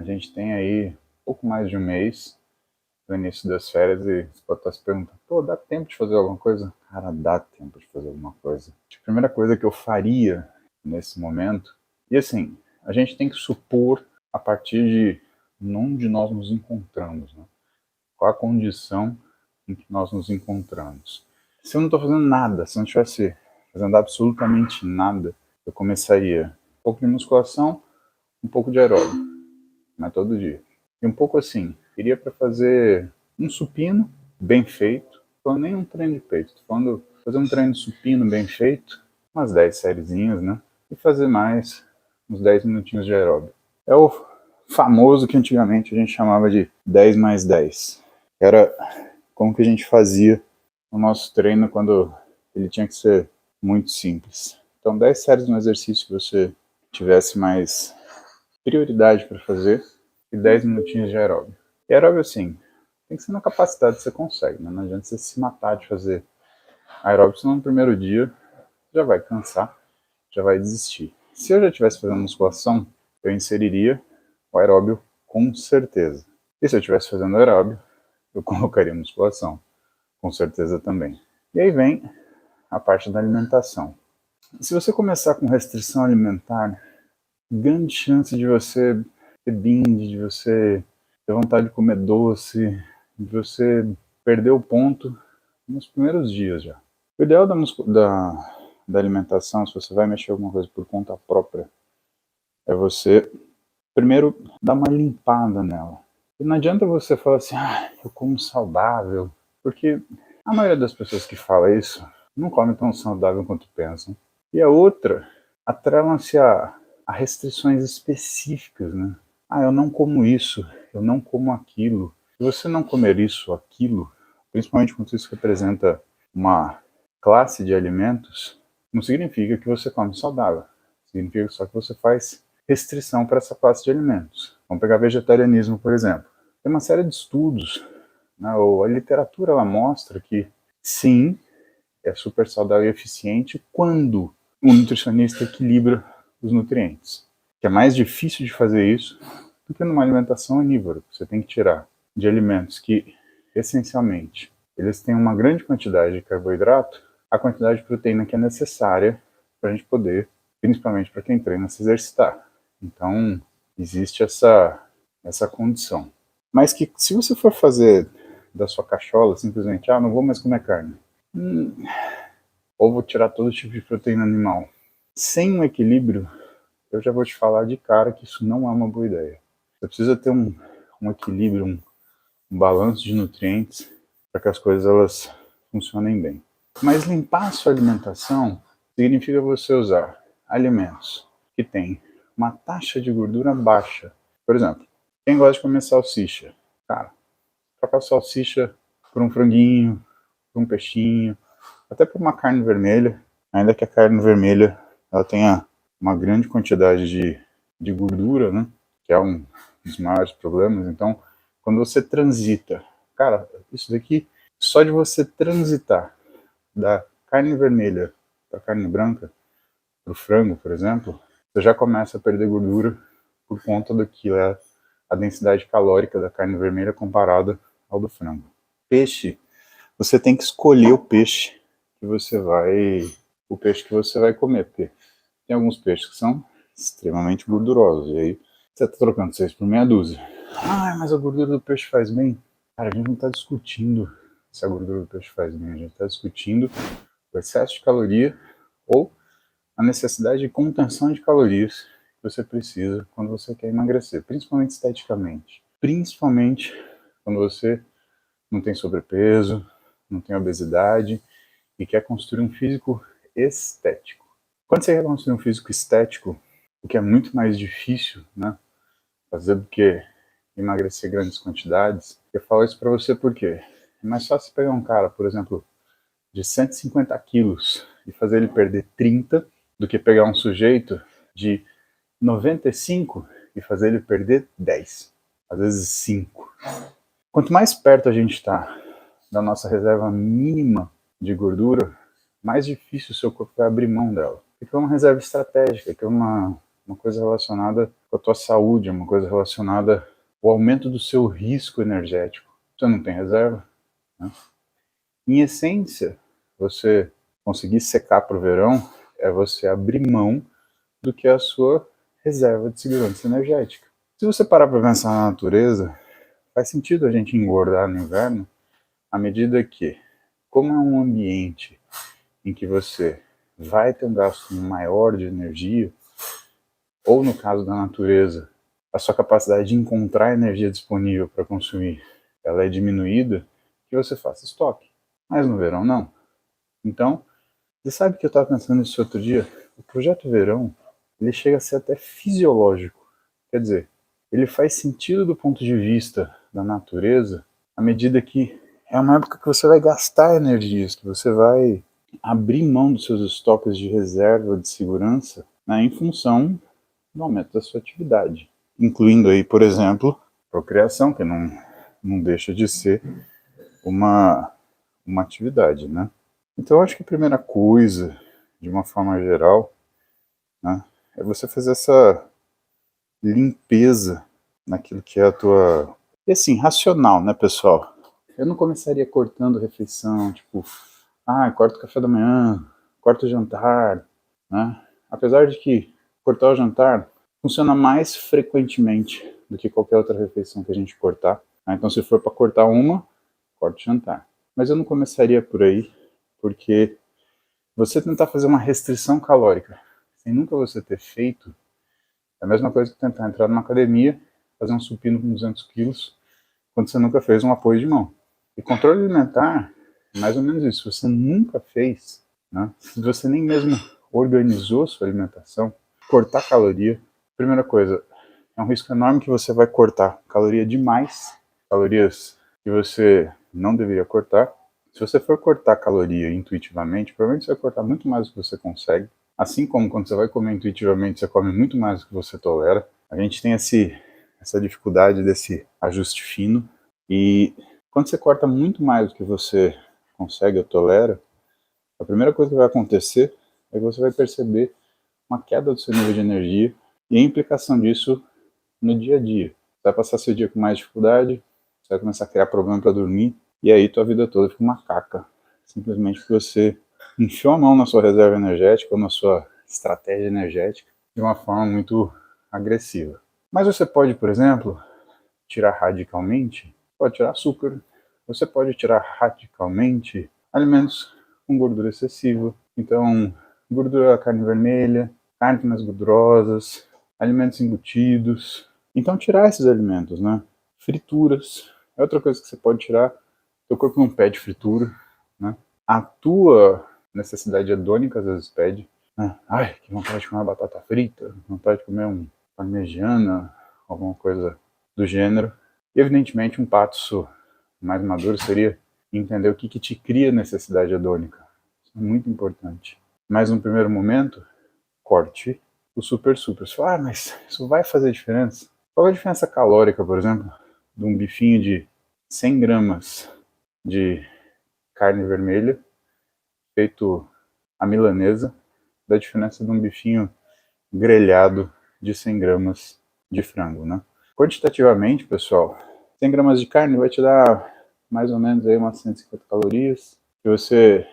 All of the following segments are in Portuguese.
gente tem aí pouco mais de um mês no início das férias e você pode estar se perguntando, pô, dá tempo de fazer alguma coisa? Cara, dá tempo de fazer alguma coisa. A primeira coisa que eu faria nesse momento, e assim, a gente tem que supor a partir de onde nós nos encontramos, né? Qual a condição em que nós nos encontramos. Se eu não estou fazendo nada, se eu não estivesse fazendo absolutamente nada, eu começaria um pouco de musculação, um pouco de aeróbico, mas todo dia. E um pouco assim, queria para fazer um supino bem feito, não nem um treino de peito, tô falando fazer um treino de supino bem feito, umas 10 sériezinhas, né? E fazer mais uns 10 minutinhos de aeróbico. É o famoso que antigamente a gente chamava de 10 mais 10. Era como que a gente fazia o nosso treino quando ele tinha que ser muito simples. Então, 10 séries no exercício que você tivesse mais prioridade para fazer e 10 minutinhos de aeróbio. E aeróbio, assim, tem que ser na capacidade que você consegue, né? Não adianta você se matar de fazer aeróbio, senão no primeiro dia já vai cansar, já vai desistir. Se eu já estivesse fazendo musculação, eu inseriria o aeróbio com certeza. E se eu estivesse fazendo aeróbio, eu colocaria musculação, com certeza também. E aí vem a parte da alimentação. Se você começar com restrição alimentar, grande chance de você ter binge, de você ter vontade de comer doce, de você perder o ponto nos primeiros dias já. O ideal da alimentação, se você vai mexer alguma coisa por conta própria, é você primeiro dar uma limpada nela. E não adianta você falar assim, eu como saudável, porque a maioria das pessoas que fala isso não come tão saudável quanto pensam. E a outra, atrelam-se a restrições específicas, né? Eu não como isso, eu não como aquilo. Se você não comer isso, aquilo, principalmente quando isso representa uma classe de alimentos, não significa que você come saudável. Significa só que você faz restrição para essa classe de alimentos. Vamos pegar vegetarianismo, por exemplo. Tem uma série de estudos, né, a literatura ela mostra que sim, é super saudável e eficiente quando o nutricionista equilibra os nutrientes. Que é mais difícil de fazer isso do que numa alimentação onívora. Você tem que tirar de alimentos que, essencialmente, eles têm uma grande quantidade de carboidrato, a quantidade de proteína que é necessária para a gente poder, principalmente para quem treina, se exercitar. Então, existe essa condição. Mas que se você for fazer da sua cachola, simplesmente, não vou mais comer carne, ou vou tirar todo tipo de proteína animal, sem um equilíbrio, eu já vou te falar de cara que isso não é uma boa ideia. Você precisa ter um equilíbrio, um balanço de nutrientes para que as coisas elas funcionem bem. Mas limpar a sua alimentação significa você usar alimentos que têm uma taxa de gordura baixa. Por exemplo, quem gosta de comer salsicha, cara, troca a salsicha por um franguinho, por um peixinho, até por uma carne vermelha, ainda que a carne vermelha ela tenha uma grande quantidade de gordura, né? Que é um dos maiores problemas. Então, quando você transita, cara, isso daqui, só de você transitar da carne vermelha para a carne branca, para o frango, por exemplo, você já começa a perder gordura por conta do que é a densidade calórica da carne vermelha comparada ao do frango. Peixe, você tem que escolher o peixe que você vai comer, porque tem alguns peixes que são extremamente gordurosos, e aí você está trocando 6 por meia dúzia. Mas a gordura do peixe faz bem. Cara, a gente não está discutindo se a gordura do peixe faz bem, a gente está discutindo o excesso de caloria ou a necessidade de contenção de calorias que você precisa quando você quer emagrecer, principalmente esteticamente. Principalmente quando você não tem sobrepeso, não tem obesidade e quer construir um físico estético. Quando você quer construir um físico estético, o que é muito mais difícil, né, fazer do que emagrecer grandes quantidades, eu falo isso para você porque é mais fácil pegar um cara, por exemplo, de 150 quilos e fazer ele perder 30 do que pegar um sujeito de 95 e fazer ele perder 10, às vezes 5. Quanto mais perto a gente está da nossa reserva mínima de gordura, mais difícil o seu corpo vai abrir mão dela. Porque é uma reserva estratégica, que é uma uma coisa relacionada com a tua saúde, uma coisa relacionada ao aumento do seu risco energético. Você não tem reserva, né? Em essência, você conseguir secar para o verão é você abrir mão do que é a sua reserva de segurança energética. Se você parar para pensar na natureza, faz sentido a gente engordar no inverno à medida que, como é um ambiente em que você vai ter um gasto maior de energia, ou no caso da natureza, a sua capacidade de encontrar energia disponível para consumir, ela é diminuída, que você faça estoque. Mas no verão não. Então, você sabe que eu estava pensando nisso outro dia? O projeto verão, ele chega a ser até fisiológico. Quer dizer, ele faz sentido do ponto de vista da natureza, à medida que é uma época que você vai gastar energias, que você vai abrir mão dos seus estoques de reserva de segurança, né, em função do aumento da sua atividade. Incluindo aí, por exemplo, procriação, que não deixa de ser uma atividade, né? Então eu acho que a primeira coisa, de uma forma geral, né, é você fazer essa limpeza naquilo que é a tua... E assim, racional, né, pessoal? Eu não começaria cortando refeição, tipo, corta o café da manhã, corta o jantar, né? Apesar de que cortar o jantar funciona mais frequentemente do que qualquer outra refeição que a gente cortar, né? Então se for para cortar uma, corta o jantar. Mas eu não começaria por aí, porque você tentar fazer uma restrição calórica sem nunca você ter feito, é a mesma coisa que tentar entrar numa academia, fazer um supino com 200 quilos, quando você nunca fez um apoio de mão. E controle alimentar é mais ou menos isso. Se você nunca fez, né? Se você nem mesmo organizou sua alimentação, cortar caloria, primeira coisa, é um risco enorme que você vai cortar caloria demais, calorias que você não deveria cortar. Se você for cortar caloria intuitivamente, provavelmente você vai cortar muito mais do que você consegue. Assim como quando você vai comer intuitivamente, você come muito mais do que você tolera. A gente tem essa dificuldade desse ajuste fino. E quando você corta muito mais do que você consegue ou tolera, a primeira coisa que vai acontecer é que você vai perceber uma queda do seu nível de energia e a implicação disso no dia a dia. Você vai passar seu dia com mais dificuldade, você vai começar a criar problema para dormir, e aí tua vida toda fica uma caca. Simplesmente porque você enfiou a mão na sua reserva energética ou na sua estratégia energética de uma forma muito agressiva. Mas você pode, por exemplo, tirar radicalmente, pode tirar açúcar, você pode tirar radicalmente alimentos com gordura excessiva, então gordura, carne vermelha, carnes mais gordurosas, alimentos embutidos. Então tirar esses alimentos, né? Frituras é outra coisa que você pode tirar. Teu corpo não pede fritura, né? A tua necessidade hedônica às vezes pede, né? Ai, que vontade de comer uma batata frita, vontade de comer um parmegiana, alguma coisa do gênero. E evidentemente um passo mais maduro seria entender o que te cria necessidade hedônica. Isso é muito importante. Mas no primeiro momento, corte o super. Você fala, mas isso vai fazer diferença? Qual é a diferença calórica, por exemplo, de um bifinho de 100 gramas de carne vermelha, feito a milanesa, da diferença de um bifinho grelhado de 100 gramas de frango, né? Quantitativamente, pessoal, 100 gramas de carne vai te dar mais ou menos aí umas 150 calorias. Se você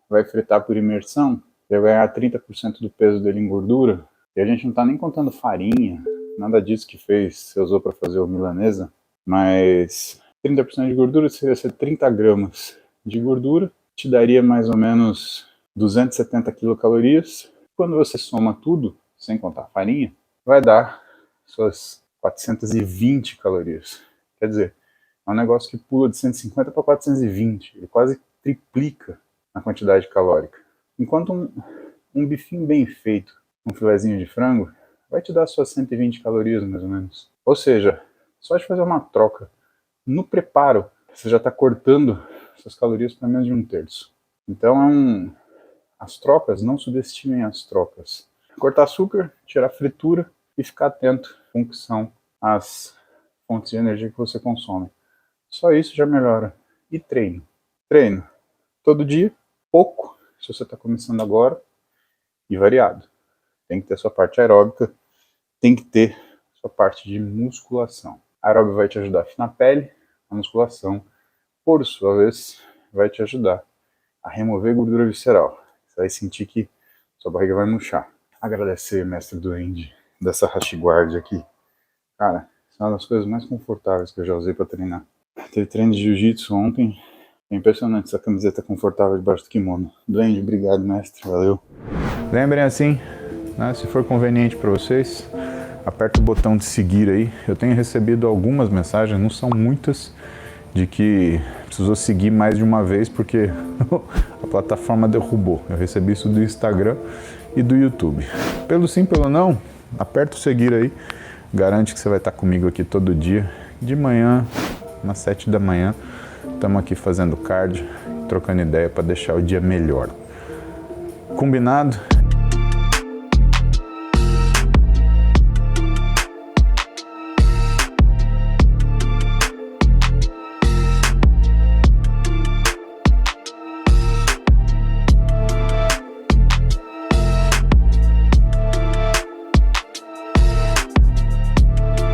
vai fritar por imersão, você vai ganhar 30% do peso dele em gordura. E a gente não está nem contando farinha, nada disso que você usou para fazer o milanesa, mas 30% de gordura seria ser 30 gramas de gordura, te daria mais ou menos 270 quilocalorias. Quando você soma tudo, sem contar a farinha, vai dar suas 420 calorias. Quer dizer, é um negócio que pula de 150 para 420, ele quase triplica a quantidade calórica. Enquanto um bifinho bem feito, um filezinho de frango, vai te dar suas 120 calorias mais ou menos. Ou seja, só de fazer uma troca no preparo, você já está cortando suas calorias para menos de 1/3. Então as trocas, não subestimem as trocas. Cortar açúcar, tirar fritura e ficar atento com o que são as fontes de energia que você consome. Só isso já melhora. E treino. Treino todo dia, pouco, se você está começando agora, e variado. Tem que ter sua parte aeróbica, tem que ter sua parte de musculação. A aeróbio vai te ajudar a afinar a pele, a musculação, por sua vez, vai te ajudar a remover gordura visceral. Você vai sentir que sua barriga vai murchar. Agradecer, mestre Duende, dessa Hashiguard aqui. Cara, é uma das coisas mais confortáveis que eu já usei para treinar. Teve treino de jiu-jitsu ontem. É impressionante essa camiseta confortável debaixo do kimono. Duende, obrigado, mestre. Valeu. Lembrem assim, né, se for conveniente para vocês, aperta o botão de seguir aí. Eu tenho recebido algumas mensagens, não são muitas, de que precisou seguir mais de uma vez porque a plataforma derrubou. Eu recebi isso do Instagram e do YouTube. Pelo sim, pelo não, aperta o seguir aí. Garante que você vai estar comigo aqui todo dia. De manhã, às 7 da manhã, estamos aqui fazendo cardio, trocando ideia para deixar o dia melhor. Combinado?